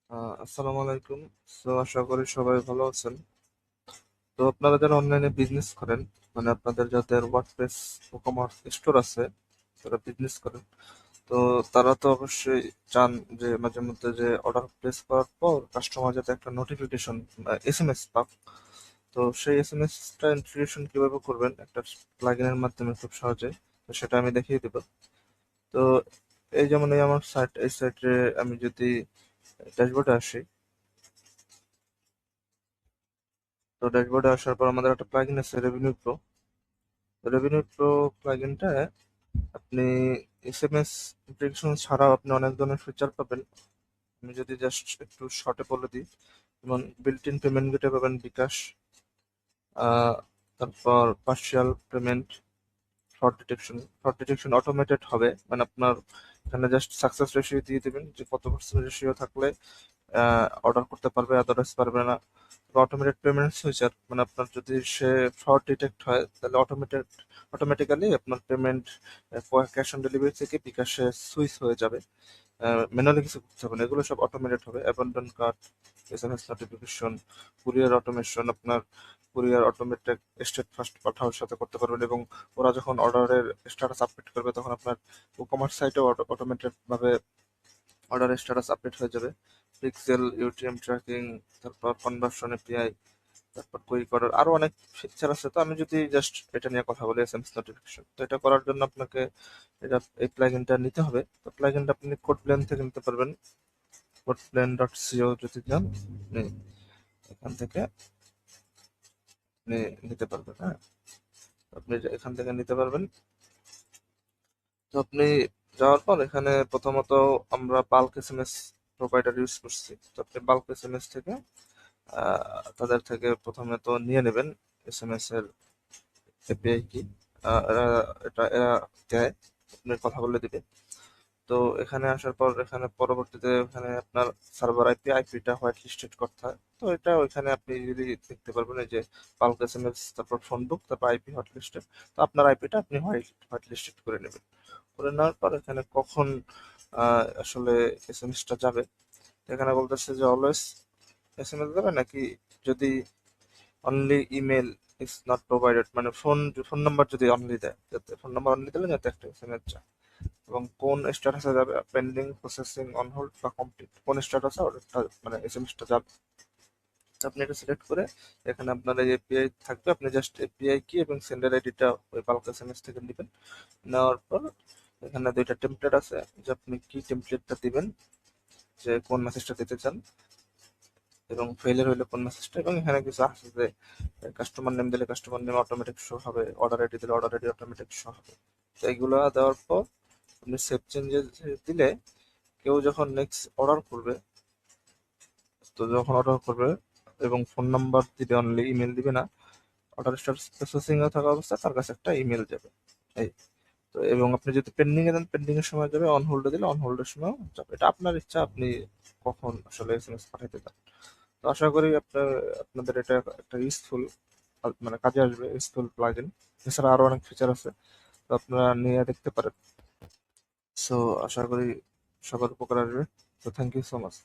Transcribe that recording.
আসসালামু আলাইকুম। আশা করি সবাই ভালো আছেন। তো আপনারা যারা অনলাইনে বিজনেস করেন, মানে আপনাদের যাদের ওয়ার্ডপ্রেস ই-কমার্স স্টোর আছে, যারা বিজনেস করেন, তো তারা তো অবশ্যই চান যে মাঝে মধ্যে যে অর্ডার প্লেস করার পর কাস্টমার যাতে একটা নোটিফিকেশন এসএমএস পাক। তো সেই এসএমএসটা ইন্টিগ্রেশন কিভাবে করবেন একটা প্লাগইনের মাধ্যমে খুব সহজে, তো সেটা আমি দেখিয়ে দেব। তো এই যেমন এই আমার এই সাইটে আমি যদি ড্যাশবোর্ডে আসি, তো ড্যাশবোর্ডে আসার পর আমাদের একটা প্লাগইন আছে রেভিনিউ প্রো। রেভিনিউ প্রো প্লাগইনটা আপনি এসএমএস ইন্টিগ্রেশন ছাড়াও আপনি অনেক ধরনের ফিচার পাবেন। আমি যদি জাস্ট একটু শর্টে বলে দিই, যেমন বিল্ট ইন পেমেন্ট গেটওয়ে পাবেন বিকাশ, আহ, তারপর partial payment, fraud detection automated হবে, মানে আপনার এখানে জাস্ট সাকসেস রেশিও দিয়ে দেবেন যে কত পার্সেন্ট রেশিও থাকলে অর্ডার করতে পারবে, আদারওয়াইজ পারবে না। অটোমেটেড পেমেন্ট সুইচার, মানে আপনার যদি সে ফ্রড ডিটেক্ট হয় তাহলে অটোমেটিক্যালি আপনার পেমেন্ট ক্যাশ অন ডেলিভারি থেকে বিকাশে সুইচ হয়ে যাবে, ম্যানুয়ালি কিছু করতে হবে না, এগুলো সব অটোমেটেড হবে। Abandon card, SMS notification, courier automation, আপনার কুরিয়ার অটোমেটেড স্টেট ফার্স্ট পাঠানোর সাথে করতে পারবেন, এবং ওরা যখন অর্ডারের স্ট্যাটাস আপডেট করবে তখন আপনার ই কমার্স সাইটেও অটোমেটেড ভাবে অর্ডারের স্ট্যাটাস আপডেট হয়ে যাবে। পিক্সেল, ইউটিএম ট্র্যাকিং, তারপর কনভার্সন এপিআই, তারপর কুইক অর্ডার, আরো অনেক ফিচার আছে। তো আমি যদি জাস্ট এটা নিয়ে কথা বলি, এসএমএস নোটিফিকেশন, তো এটা করার জন্য আপনাকে এই প্লাগইনটা নিতে হবে। তো প্লাগইনটা আপনি কোডপ্লেন থেকে নিতে পারবেন, কোডপ্লেন.co যদি যান আপনি এখান থেকে আপনি নিতে পারবেন। হ্যাঁ, আপনি এখান থেকে নিতে পারবেন। তো আপনি যাওয়ার পর এখানে প্রথমত আমরা বাল্ক এসএমএস প্রোভাইডার ইউজ করছি, তো আপনি বাল্ক এসএমএস থেকে তাদের থেকে প্রথমে তো নিয়ে নেবেন এসএমএস এর এপিআই কি, এরা এরা দেয়, আপনি কথা বলে দিবে। তো এখানে আসার পর এখানে পরবর্তীতে এখানে আপনার সার্ভার আইপিটা হোয়াইট লিস্টেড করতে হয়। তো এটা ওইখানে আপনি যদি দেখতে পারবেন এই যে বাল্ক এসএমএস, তারপর ফোন বুক, তারপর আইপি হট লিস্টেড। তো আপনার আইপিটা আপনি হোয়াইট লিস্টেড করে নেবেন। করে নেওয়ার পর এখানে কখন আসলে এসএমএসটা যাবে, এখানে বলতেছে যে অলওয়েজ এসএমএস যাবে নাকি যদি only email is not provided, মানে ফোন নাম্বার যদি অনলি দেয়, যাতে ফোন নাম্বার অনলি দিলে যাতে একটা এসএমএস যায়, এবং কোন স্ট্যাটাসে যাবে, পেন্ডিং, প্রসেসিং, অন হোল্ড বা কমপ্লিট, কোন স্ট্যাটাসে অর্ডারটা মানে এসএমএসটা যাবে। তো আপনি এটা সিলেক্ট করে এখানে আপনার এই এপিআই থাকবে, আপনি জাস্ট এপিআই কি এবং সেন্ডার আইডিটা ওই বাল্ক এসএমএস থেকে নেবেন। নেওয়ার পর এখানে দুইটা টেমপ্লেট আছে, যে আপনি কি টেমপ্লেটটা দিবেন, যে কোন মেসেজটা দিতে চান, এবং ফেইলিয়ার হইলে কোন মেসেজটা, এবং এখানে কিছু আছে যে কাস্টমার নেম দিলে কাস্টমার নেম অটোমেটিক শো হবে, অর্ডার আইডি দিলে অর্ডার আইডি অটোমেটিক শো হবে। তো এইগুলো দেওয়ার পর আপনি সেভ চেঞ্জেস দিলে কেউ যখন নেক্সট অর্ডার করবে, তো যখন অর্ডার করবে এবং ফোন নাম্বার দিবে অনলি, ইমেল দিবে না, অর্ডার স্টার্ট প্রসেসিং এ থাকা অবস্থায় তার কাছে একটা ইমেল যাবে। এই তো, এবং আপনি যদি পেন্ডিং এ দেন পেন্ডিং এর সময় যাবে, অন হোল্ডে দিলে অন হোল্ডের সময় যাবে। এটা আপনার ইচ্ছা, আপনি কখন আসলে এসএমএস পাঠাইতে চান। তো আশা করি আপনাদের এটা একটা ইউজফুল, মানে কাজে আসবে, ইউজফুল প্লাগইন। এছাড়া আরো অনেক ফিচার আছে, তো আপনারা নিয়ে দেখতে পারেন। সো আশা করি সবার উপকার আসবে। তো থ্যাংক ইউ সো মাচ।